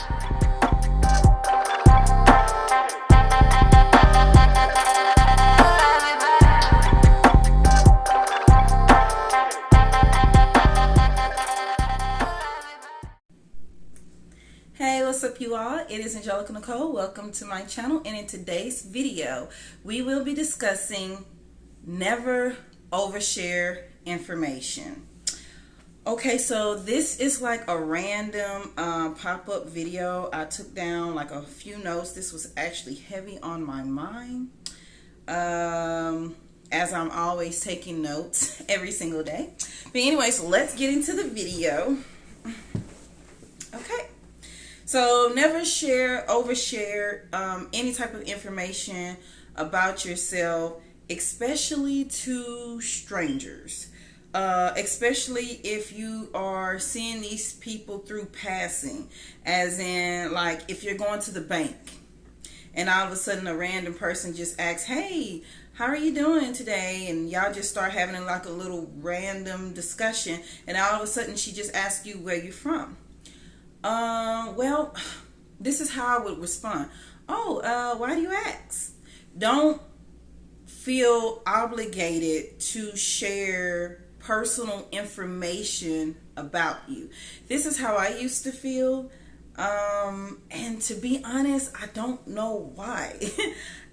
Hey, what's up you all? It is Angelica Nicole. Welcome to my channel, and in today's video we will be discussing never overshare information. Okay, so this is like a random pop-up video. I took down like a few notes. This was actually heavy on my mind, as I'm always taking notes every single day. But anyways, let's get into the video. Okay. So never overshare any type of information about yourself, especially to strangers. Especially if you are seeing these people through passing, as in like if you're going to the bank and all of a sudden a random person just asks, hey, how are you doing today? And y'all just start having like a little random discussion, and all of a sudden she just asks you where you're from. Well, this is how I would respond. Oh, why do you ask? Don't feel obligated to share personal information about you. This is how I used to feel. And to be honest, I don't know why.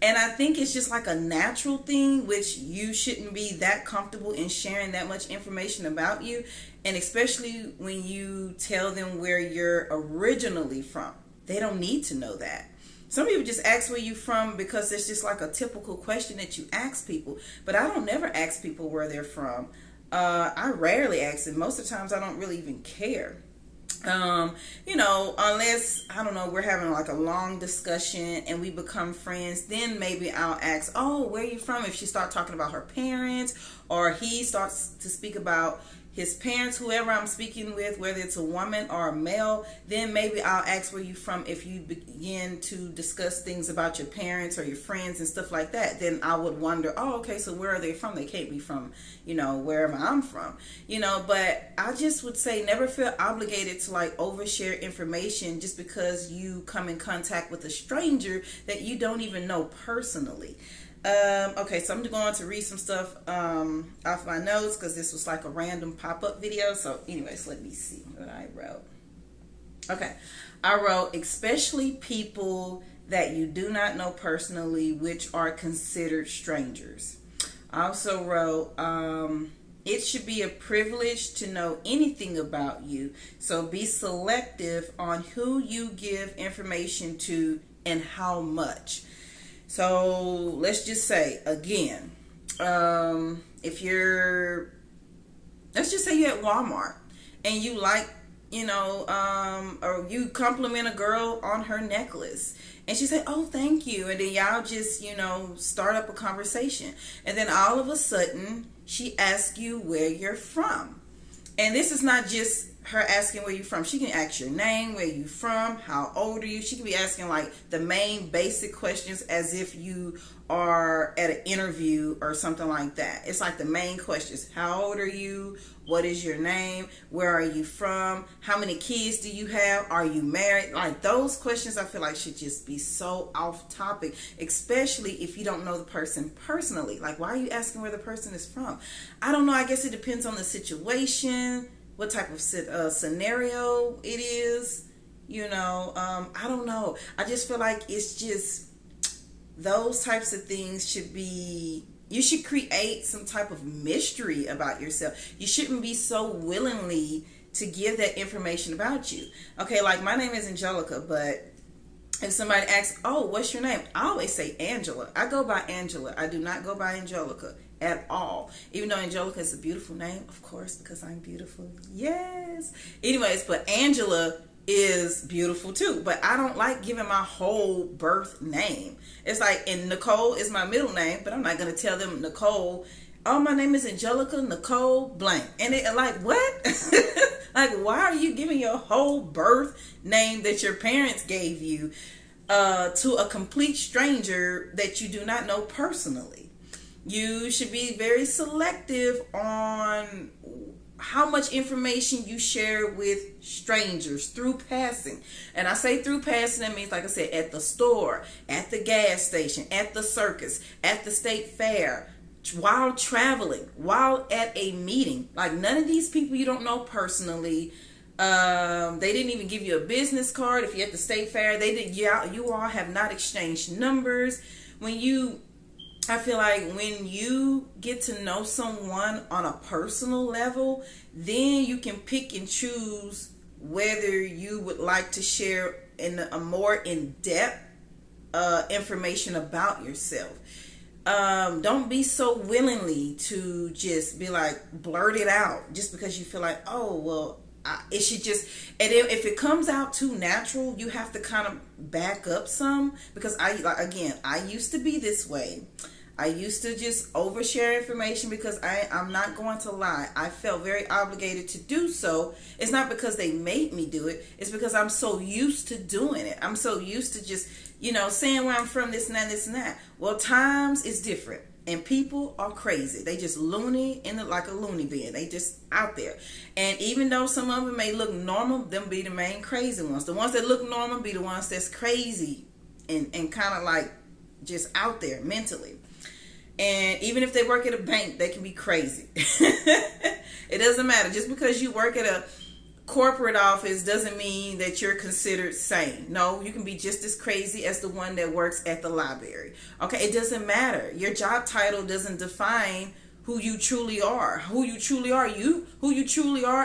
And I think it's just like a natural thing, which you shouldn't be that comfortable in sharing that much information about you. And especially when you tell them where you're originally from. They don't need to know that. Some people just ask where you're from because it's just like a typical question that you ask people. But I don't never ask people where they're from. I rarely ask them. Most of the times I don't really even care. You know, unless, I don't know, we're having like a long discussion and we become friends, then maybe I'll ask, oh, where are you from? If she starts talking about her parents, or he starts to speak about his parents, whoever I'm speaking with, whether it's a woman or a male, then maybe I'll ask where you from. If you begin to discuss things about your parents or your friends and stuff like that, then I would wonder, oh, okay, so where are they from? They can't be from, you know, wherever I'm from, you know. But I just would say never feel obligated to like overshare information just because you come in contact with a stranger that you don't even know personally. Okay, so I'm going to read some stuff off my notes because this was like a random pop-up video. So anyways, let me see what I wrote. Okay, I wrote, especially people that you do not know personally, which are considered strangers. I also wrote, it should be a privilege to know anything about you, so be selective on who you give information to and how much. So let's just say, again, if you're, let's just say you're at Walmart and you like, you know, or you compliment a girl on her necklace and she said, oh, thank you. And then y'all just, you know, start up a conversation. And then all of a sudden she asks you where you're from. And this is not just her asking where you from. She can ask your name, where you from, how old are you. She can be asking like the main basic questions as if you are at an interview or something like that. It's like the main questions. How old are you? What is your name? Where are you from? How many kids do you have? Are you married? Like those questions I feel like should just be so off topic, especially if you don't know the person personally. Like, why are you asking where the person is from? I don't know. I guess it depends on the situation, what type of scenario it is, you know. I don't know. I just feel like it's just those types of things should be, you should create some type of mystery about yourself. You shouldn't be so willingly to give that information about you. Okay, like my name is Angelica, but if somebody asks, oh, what's your name? I always say Angela. I go by Angela. I do not go by Angelica at all. Even though Angelica is a beautiful name, of course, because I'm beautiful. Yes. Anyways, but Angela is beautiful too. But I don't like giving my whole birth name. It's like, and Nicole is my middle name, but I'm not going to tell them Nicole, oh, my name is Angelica Nicole blank. And it like, what? Like, why are you giving your whole birth name that your parents gave you to a complete stranger that you do not know personally? You should be very selective on how much information you share with strangers through passing. And I say through passing, that means, like I said, at the store, at the gas station, at the circus, at the state fair, while traveling, while at a meeting. Like, none of these people you don't know personally. They didn't even give you a business card. If you're at the state fair, they did. Yeah, you all have not exchanged numbers. I feel like when you get to know someone on a personal level, then you can pick and choose whether you would like to share in a more in-depth information about yourself. Don't be so willingly to just be like, blurt it out just because you feel like, oh, well, it should just, and if it comes out too natural, you have to kind of back up some, because I used to be this way. I used to just overshare information because I'm not going to lie. I felt very obligated to do so. It's not because they made me do it. It's because I'm so used to doing it. I'm so used to just, saying where I'm from, this and that, this and that. Well, times is different. And people are crazy. They just loony like a loony bin. They just out there. And even though some of them may look normal, them be the main crazy ones. The ones that look normal be the ones that's crazy and kind of like just out there mentally. And even if they work at a bank, they can be crazy. It doesn't matter. Just because you work at a corporate office doesn't mean that you're considered sane. No, you can be just as crazy as the one that works at the library. Okay, it doesn't matter. Your job title doesn't define who you truly are. Who you truly are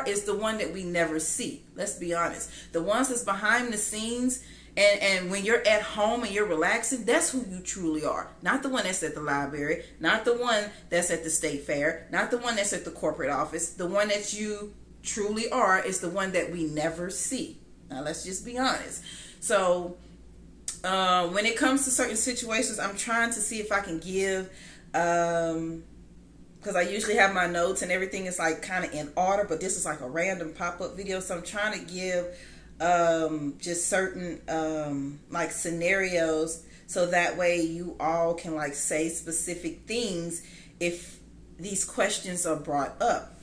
is the one that we never see. Let's be honest. The ones that's behind the scenes, and when you're at home and you're relaxing, that's who you truly are. Not the one that's at the library, not the one that's at the state fair, not the one that's at the corporate office. The one that you truly are is the one that we never see. Now, let's just be honest. So when it comes to certain situations, I'm trying to see if I can give, because I usually have my notes and everything is like kind of in order, but this is like a random pop-up video. So I'm trying to give just certain like scenarios, so that way you all can like say specific things if these questions are brought up.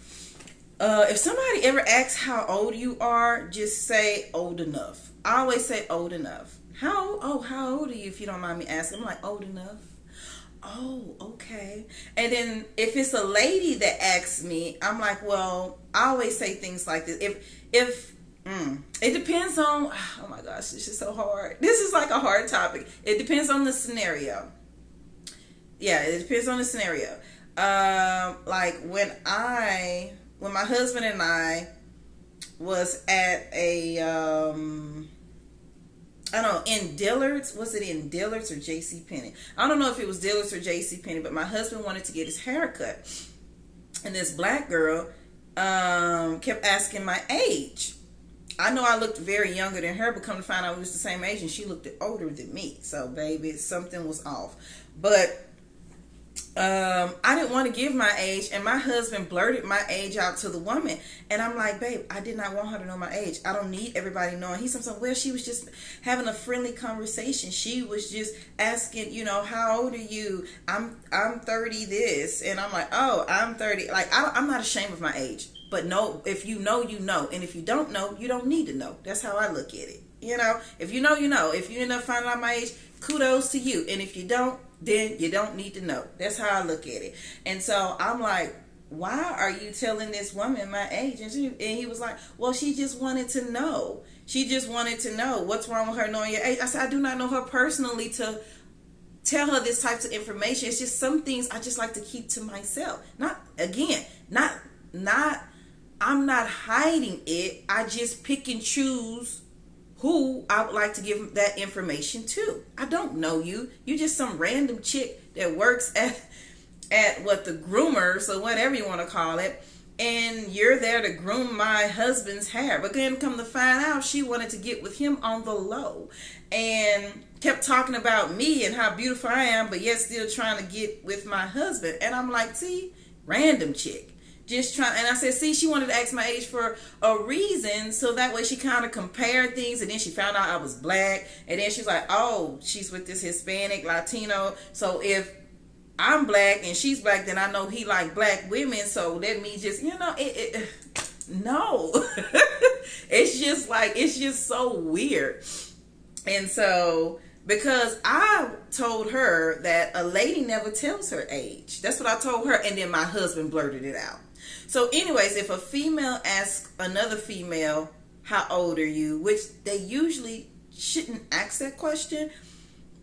If somebody ever asks how old you are, just say old enough. I always say old enough. How old are you, if you don't mind me asking? I'm like, old enough. Oh, okay. And then if it's a lady that asks me, I'm like, well, I always say things like this. It depends on, oh my gosh, this is so hard. This is like a hard topic. It depends on the scenario. Yeah, it depends on the scenario. Like when my husband and I was at a, I don't know, in Dillard's. Was it in Dillard's or JCPenney? I don't know if it was Dillard's or JCPenney, but my husband wanted to get his hair cut. And this black girl kept asking my age. I know I looked very younger than her, but come to find out we was the same age, and she looked older than me. So, baby, something was off. But I didn't want to give my age, and my husband blurted my age out to the woman. And I'm like, babe, I did not want her to know my age. I don't need everybody knowing. He said, well, she was just having a friendly conversation. She was just asking, how old are you? I'm 30 this. And I'm like, oh, I'm 30. Like, I'm not ashamed of my age. But no, if you know, you know. And if you don't know, you don't need to know. That's how I look at it. If you know, you know. If you end up finding out my age, kudos to you. And if you don't, then you don't need to know. That's how I look at it. And so I'm like, why are you telling this woman my age? And he was like, well, she just wanted to know. She just wanted to know what's wrong with her knowing your age. I said, I do not know her personally to tell her this types of information. It's just some things I just like to keep to myself. I'm not hiding it. I just pick and choose who I would like to give that information to. I don't know you. You're just some random chick that works at the groomers or whatever you want to call it. And you're there to groom my husband's hair. But then come to find out, she wanted to get with him on the low. And kept talking about me and how beautiful I am, but yet still trying to get with my husband. And I'm like, see, random chick. Just trying, and I said, see, she wanted to ask my age for a reason, so that way she kind of compared things, and then she found out I was black, and then she's like, oh, she's with this Hispanic, Latino, so if I'm black and she's black, then I know he like black women. So let me just, no. It's just like, it's just so weird. And so, because I told her that a lady never tells her age. That's what I told her. And then my husband blurted it out. So anyways, if a female asks another female, how old are you? Which they usually shouldn't ask that question.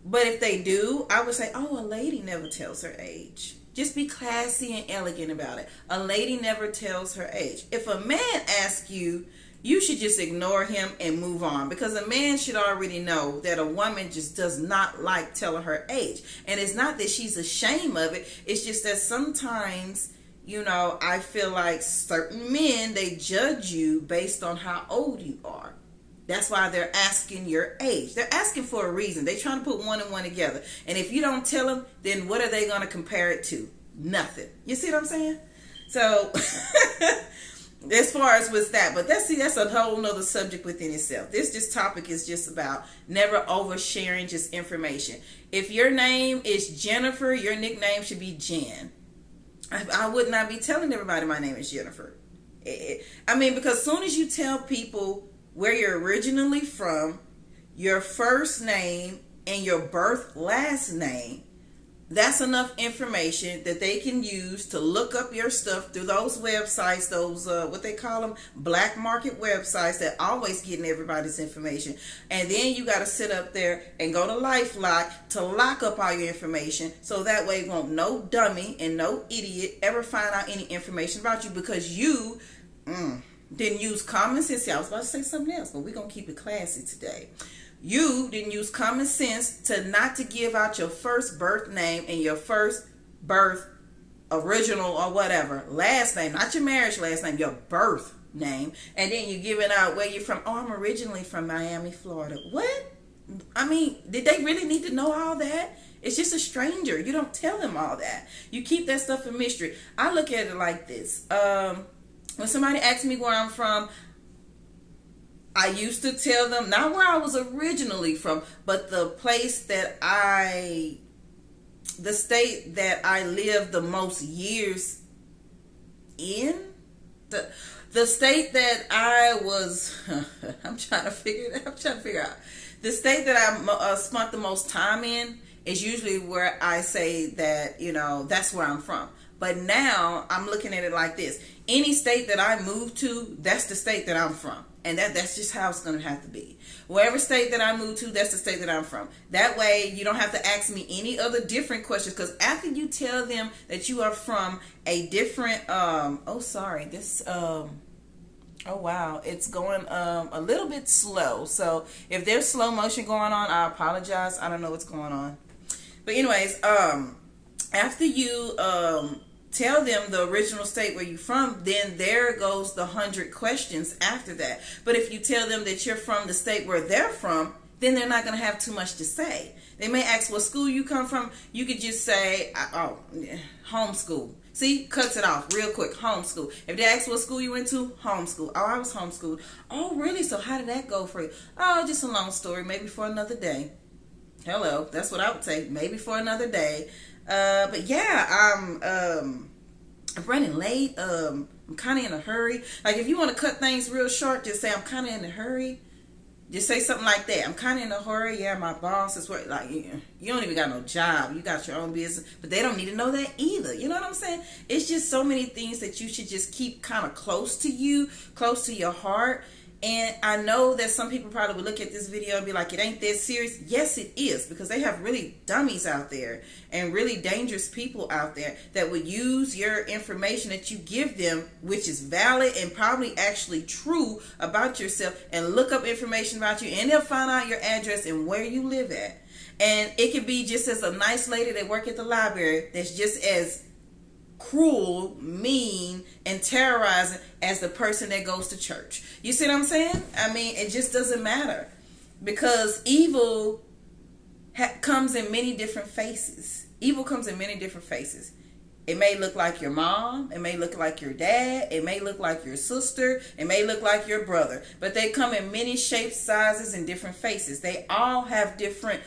But if they do, I would say, oh, a lady never tells her age. Just be classy and elegant about it. A lady never tells her age. If a man asks you, you should just ignore him and move on, because a man should already know that a woman just does not like telling her age. And it's not that she's ashamed of it. It's just that sometimes, I feel like certain men, they judge you based on how old you are. That's why they're asking your age. They're asking for a reason. They're trying to put one and one together. And if you don't tell them, then what are they going to compare it to? Nothing. You see what I'm saying? So, as far as with that, but that's a whole nother subject within itself. This topic is just about never oversharing just information. If your name is Jennifer, your nickname should be Jen. I would not be telling everybody my name is Jennifer. Because as soon as you tell people where you're originally from, your first name, and your birth last name, that's enough information that they can use to look up your stuff through those websites, those, what they call them, black market websites that always getting everybody's information. And then you got to sit up there and go to LifeLock to lock up all your information, so that way won't no dummy and no idiot ever find out any information about you, because you didn't use common sense. See, I was about to say something else, but we're going to keep it classy today. You didn't use common sense to not to give out your first birth name and your first birth original or whatever last name, not your marriage last name, your birth name. And then you giving out where you're from. Oh, I'm originally from Miami, Florida. What? Did they really need to know all that? It's just a stranger. You don't tell them all that. You keep that stuff a mystery. I look at it like this. When somebody asks me where I'm from, I used to tell them, not where I was originally from, but the state that I lived the most years in. The state that I was, I'm trying to figure out. The state that I spent the most time in is usually where I say that, that's where I'm from. But now I'm looking at it like this. Any state that I move to, that's the state that I'm from. And that's just how it's going to have to be. Wherever state that I move to, that's the state that I'm from. That way, you don't have to ask me any other different questions. Because after you tell them that you are from a different, oh wow, it's going a little bit slow. So if there's slow motion going on, I apologize. I don't know what's going on. But anyways, after you tell them the original state where you're from, then there goes the 100 questions after that. But if you tell them that you're from the state where they're from, then they're not going to have too much to say. They may ask what school you come from. You could just say, homeschool. See, cuts it off real quick. Homeschool. If they ask what school you went to, homeschool. Oh, I was homeschooled. Oh, really? So how did that go for you? Oh, just a long story. Maybe for another day. Hello. That's what I would say. Maybe for another day. But yeah, I'm running late. I'm kind of in a hurry. Like, if you want to cut things real short, just say I'm kind of in a hurry. Just say something like that. I'm kind of in a hurry. Yeah, my boss is working. Like, you don't even got no job. You got your own business. But they don't need to know that either. You know what I'm saying? It's just so many things that you should just keep kind of close to you, close to your heart. And I know that some people probably would look at this video and be like, it ain't that serious. Yes, it is, because they have really dummies out there and really dangerous people out there that would use your information that you give them, which is valid and probably actually true about yourself, and look up information about you, and they'll find out your address and where you live at. And it could be just as a nice lady that work at the library that's just as cruel, mean, and terrorizing as the person that goes to church. You see what I'm saying? I mean, it just doesn't matter, because evil comes in many different faces. Evil comes in many different faces. It may look like your mom. It may look like your dad. It may look like your sister. It may look like your brother. But they come in many shapes, sizes, and different faces. They all have different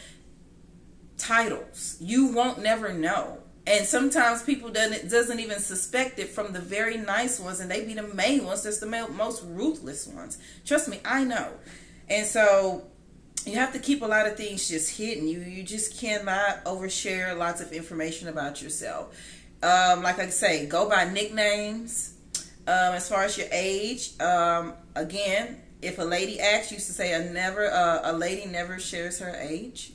titles. You won't never know. And sometimes people doesn't even suspect it from the very nice ones, and they be the main ones. That's the most ruthless ones. Trust me, I know. And so you have to keep a lot of things just hidden. You just cannot overshare lots of information about yourself. Like I say, go by nicknames. As far as your age, again, if a lady asks, you to say a lady never shares her age,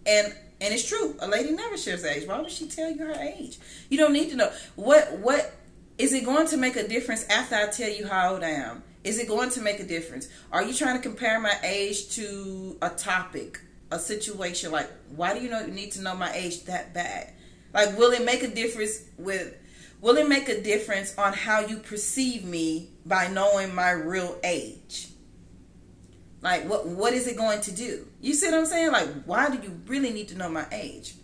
and it's true. A lady never shares her age. Why would she tell you her age? You don't need to know. What is it going to make a difference after I tell you how old I am? Is it going to make a difference? Are you trying to compare my age to a topic, a situation? Like, why do you need to know my age that bad? Like, will it make a difference on how you perceive me by knowing my real age? Like, what is it going to do? You see what I'm saying? Like, why do you really need to know my age?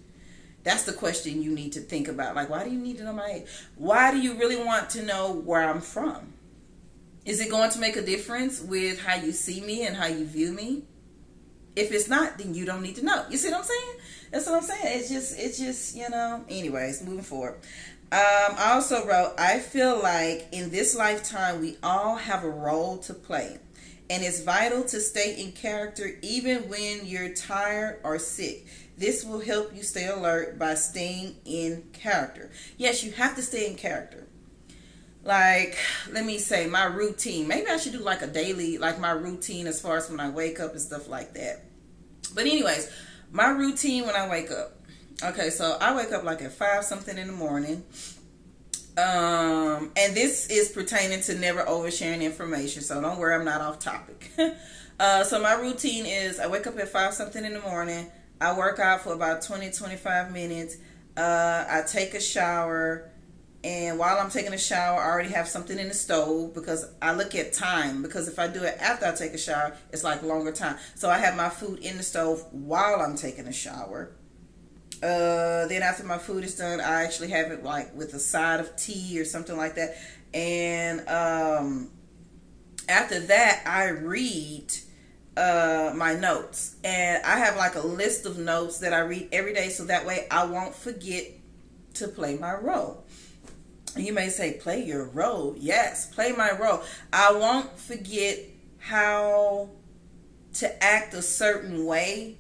That's the question you need to think about. Like, why do you need to know my age? Why do you really want to know where I'm from? Is it going to make a difference with how you see me and how you view me? If it's not, then you don't need to know. You see what I'm saying? That's what I'm saying. It's just, anyways, moving forward. I also wrote, I feel like in this lifetime, we all have a role to play. And it's vital to stay in character even when you're tired or sick. This will help you stay alert by staying in character. Yes, you have to stay in character. Like, let me say, my routine. Maybe I should do like a daily, like my routine as far as when I wake up and stuff like that. But anyways, my routine when I wake up. Okay, so I wake up like at 5 something in the morning. And this is pertaining to never oversharing information. So don't worry, I'm not off topic. So my routine is I wake up at 5 something in the morning. I work out for about 20-25 minutes. I take a shower. And while I'm taking a shower, I already have something in the stove because I look at time. Because if I do it after I take a shower, it's like longer time. So I have my food in the stove while I'm taking a shower. Then after my food is done, I actually have it like with a side of tea or something like that. And after that, I read my notes. And I have like a list of notes that I read every day. So that way I won't forget to play my role. You may say, play your role. Yes, play my role. I won't forget how to act a certain way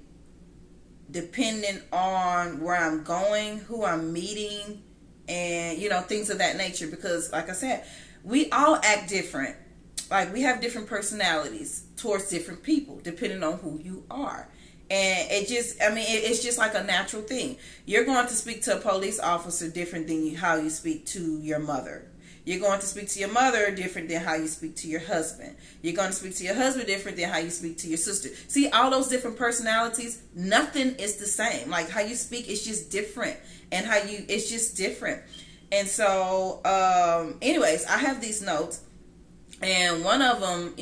depending on where I'm going, who I'm meeting, and, things of that nature. Because, like I said, we all act different. Like, we have different personalities towards different people, depending on who you are. And it's just like a natural thing. You're going to speak to a police officer different than how you speak to your mother. You're going to speak to your mother different than how you speak to your husband. You're going to speak to your husband different than how you speak to your sister. See, all those different personalities, nothing is the same. Like, how you speak is just different. And it's just different. And so, anyways, I have these notes. And one of them,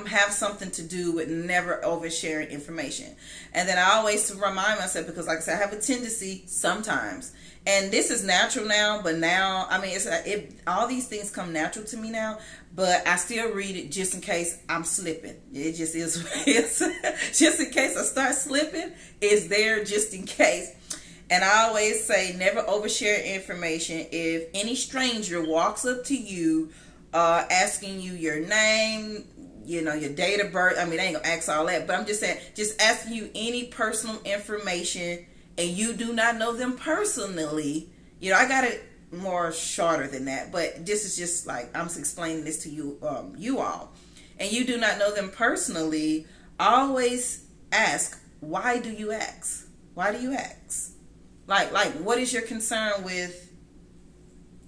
have something to do with never oversharing information. And then I always remind myself, because like I said, I have a tendency sometimes. And this is natural now, but now, all these things come natural to me now, but I still read it just in case I'm slipping. It just is what it is. Just in case I start slipping, it's there just in case. And I always say, never overshare information. If any stranger walks up to you, asking you your name, your date of birth. They ain't gonna ask all that, but I'm just saying, just asking you any personal information, and you do not know them personally. I got it more shorter than that, but this is just like, I'm explaining this to you, you all, and you do not know them personally. Always ask, why do you ask? Why do you ask? Like, what is your concern with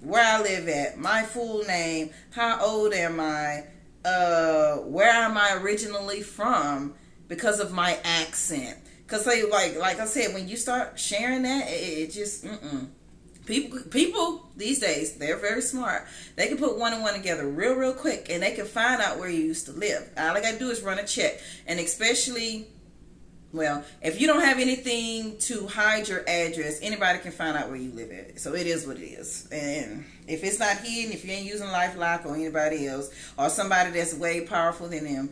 where I live at, my full name, how old am I, where am I originally from, because of my accent? Because like I said, when you start sharing that, it just, people these days, they're very smart. They can put one and one together real quick, and they can find out where you used to live. All I gotta do is run a check. And especially, well, if you don't have anything to hide your address, anybody can find out where you live at. So it is what it is. And if it's not hidden, if you ain't using LifeLock or anybody else, or somebody that's way powerful than them,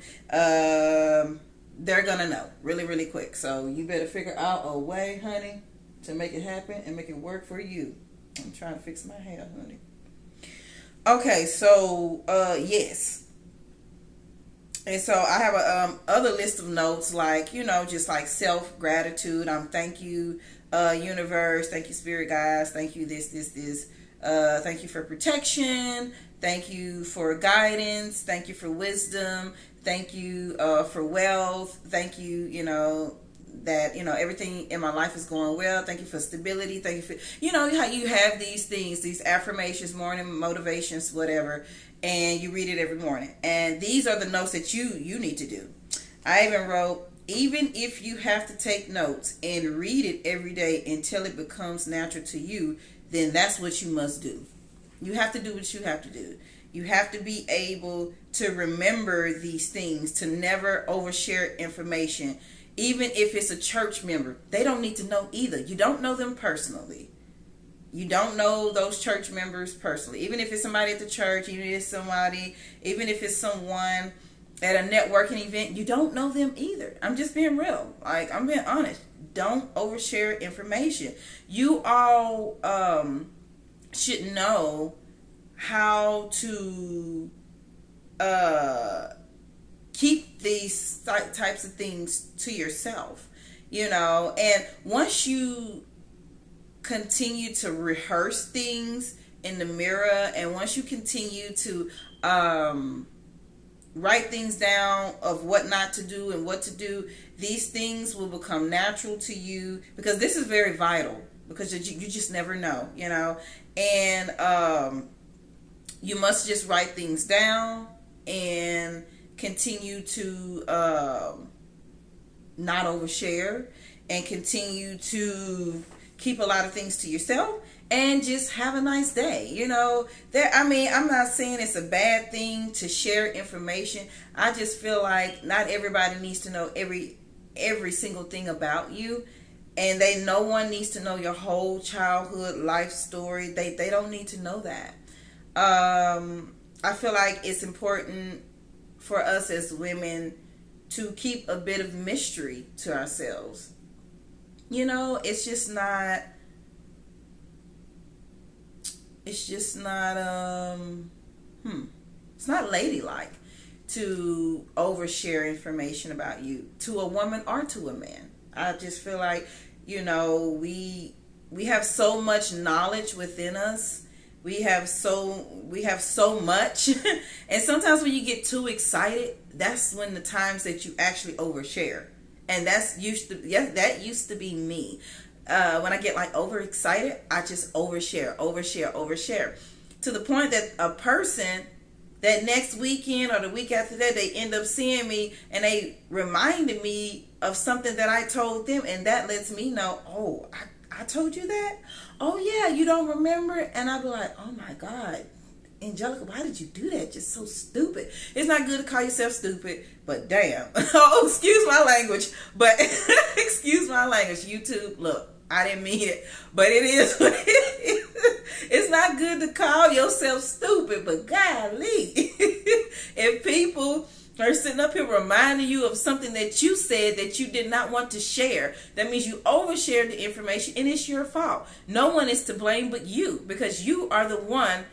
they're gonna know really quick. So you better figure out a way, honey, to make it happen and make it work for you. I'm trying to fix my hair, honey. Okay, so yes. And so I have a other list of notes, like, just like self gratitude. Thank you, universe. Thank you, spirit guides. Thank you, this. Thank you for protection. Thank you for guidance. Thank you for wisdom. Thank you for wealth. Thank you, that everything in my life is going well. Thank you for stability. Thank you for how you have these things, these affirmations, morning motivations, whatever, and you read it every morning. And these are the notes that you need to do. I even wrote, even if you have to take notes and read it every day until it becomes natural to you, then that's what you must do. You have to do what you have to do. You have to be able to remember these things, to never overshare information. Even if it's a church member, they don't need to know either. You don't know them personally. You don't know those church members personally. Even if it's somebody at the church, even if it's someone at a networking event, you don't know them either. I'm just being real. Like, I'm being honest. Don't overshare information. You all should know how to keep these types of things to yourself, and once you continue to rehearse things in the mirror, and once you continue to write things down of what not to do and what to do, these things will become natural to you, because this is very vital, because you just never know, and you must just write things down and continue to not overshare, and continue to keep a lot of things to yourself, and just have a nice day. I'm not saying it's a bad thing to share information. I just feel like not everybody needs to know every single thing about you, and no one needs to know your whole childhood life story. They don't need to know that. I feel like it's important for us as women to keep a bit of mystery to ourselves. It's just not it's not ladylike to overshare information about you to a woman or to a man. I just feel like, we have so much knowledge within us. We have so much, and sometimes when you get too excited, that's when the times that you actually overshare, and that used to be me. When I get like overexcited, I just overshare, to the point that a person that next weekend or the week after that, they end up seeing me and they reminded me of something that I told them, and that lets me know, oh, I told you that? Oh yeah, you don't remember? And I'd be like, oh my God, Angelica, why did you do that? Just so stupid. It's not good to call yourself stupid, but damn. Oh, excuse my language. But excuse my language. YouTube, look, I didn't mean it, but it is what it is. It's not good to call yourself stupid, but golly, if people are sitting up here reminding you of something that you said that you did not want to share, that means you overshared the information, and it's your fault. No one is to blame but you, because you are the one.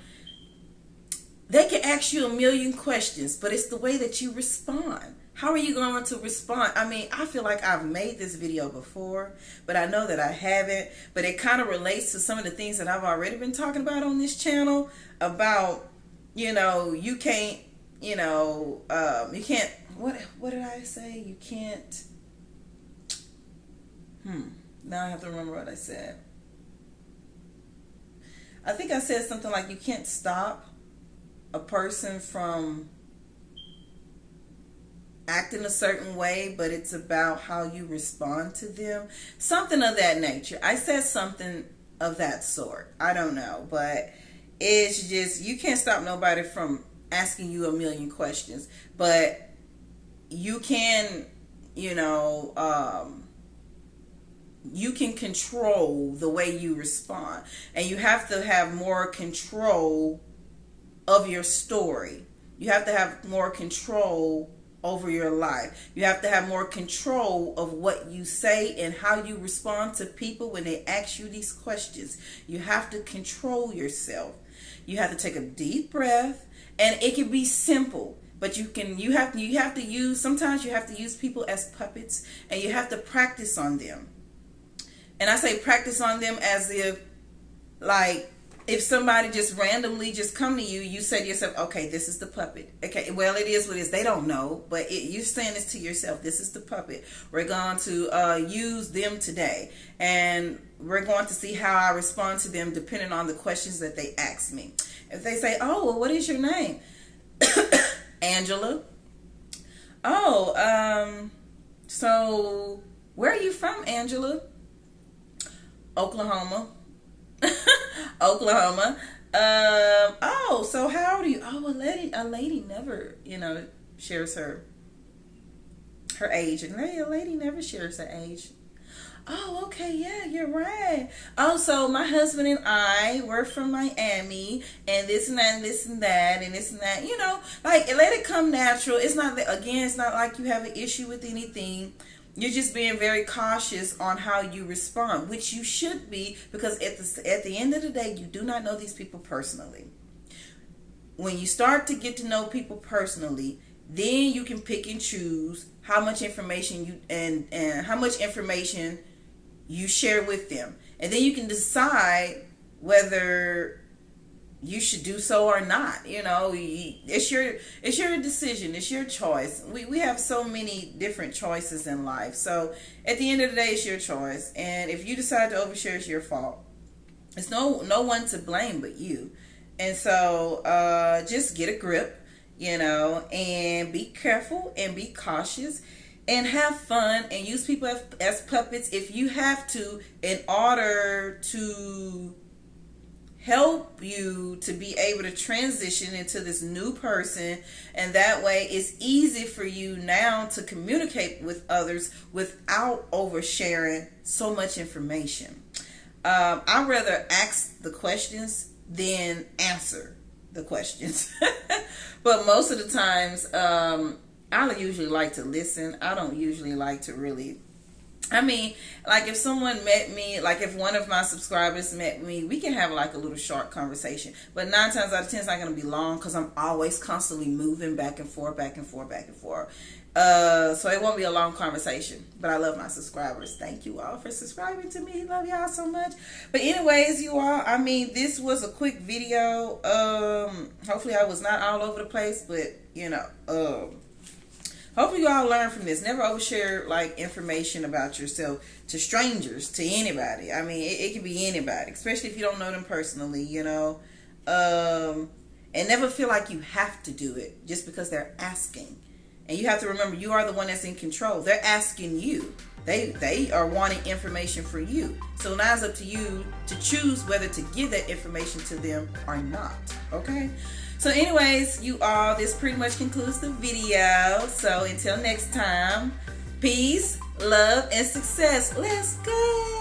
They can ask you a million questions, but it's the way that you respond. How are you going to respond? I feel like I've made this video before, but I know that I haven't. But it kind of relates to some of the things that I've already been talking about on this channel about, you can't, you can't, what did I say? You can't, now I have to remember what I said. I think I said something like, you can't stop a person from acting a certain way, but it's about how you respond to them. Something of that nature. I said something of that sort. I don't know, but it's just, you can't stop nobody from asking you a million questions, but you can, you can control the way you respond, and you have to have more control of your story. You have to have more control over your life. You have to have more control of what you say and how you respond to people when they ask you these questions. You have to control yourself. You have to take a deep breath, and it can be simple, but you have to use, sometimes you have to use people as puppets, and you have to practice on them. And I say practice on them as if, like, if somebody just randomly just come to you, you say to yourself, okay, this is the puppet. Okay, well, it is what it is. They don't know, but you're saying this to yourself. This is the puppet. We're going to use them today, and we're going to see how I respond to them depending on the questions that they ask me. If they say, oh, well, what is your name? Angela. Oh, so where are you from, Angela? Oklahoma. Oklahoma. Oh, so how old are you? Oh, a lady never, shares her age. And a lady never shares her age. Oh, okay, yeah, you're right. Oh, so my husband and I, we're from Miami, and this and that, and this and that, and this and that. Like, let it come natural. It's not like you have an issue with anything. You're just being very cautious on how you respond, which you should be, because at the end of the day, you do not know these people personally. When you start to get to know people personally, then you can pick and choose how much information and how much information you share with them, and then you can decide whether you should do so or not. It's your decision. It's your choice. We have so many different choices in life. So at the end of the day, it's your choice. And if you decide to overshare, it's your fault. It's no one to blame but you. And so just get a grip, and be careful and be cautious and have fun and use people as puppets if you have to, in order to help you to be able to transition into this new person. And that way it's easy for you now to communicate with others without oversharing so much information. I'd rather ask the questions than answer the questions. But most of the times, I usually like to listen. I don't usually like to really, like if someone met me, like if one of my subscribers met me, we can have like a little short conversation. But 9 times out of 10, it's not going to be long, because I'm always constantly moving back and forth, back and forth, back and forth. So it won't be a long conversation. But I love my subscribers. Thank you all for subscribing to me. Love y'all so much. But anyways, you all, this was a quick video. Hopefully I was not all over the place, but hopefully you all learn from this. Never overshare like information about yourself to strangers, to anybody. It can be anybody, especially if you don't know them personally, and never feel like you have to do it just because they're asking. And you have to remember, you are the one that's in control. They're asking you. They are wanting information for you. So now it's up to you to choose whether to give that information to them or not. Okay? So anyways, you all, this pretty much concludes the video. So until next time, peace, love, and success. Let's go.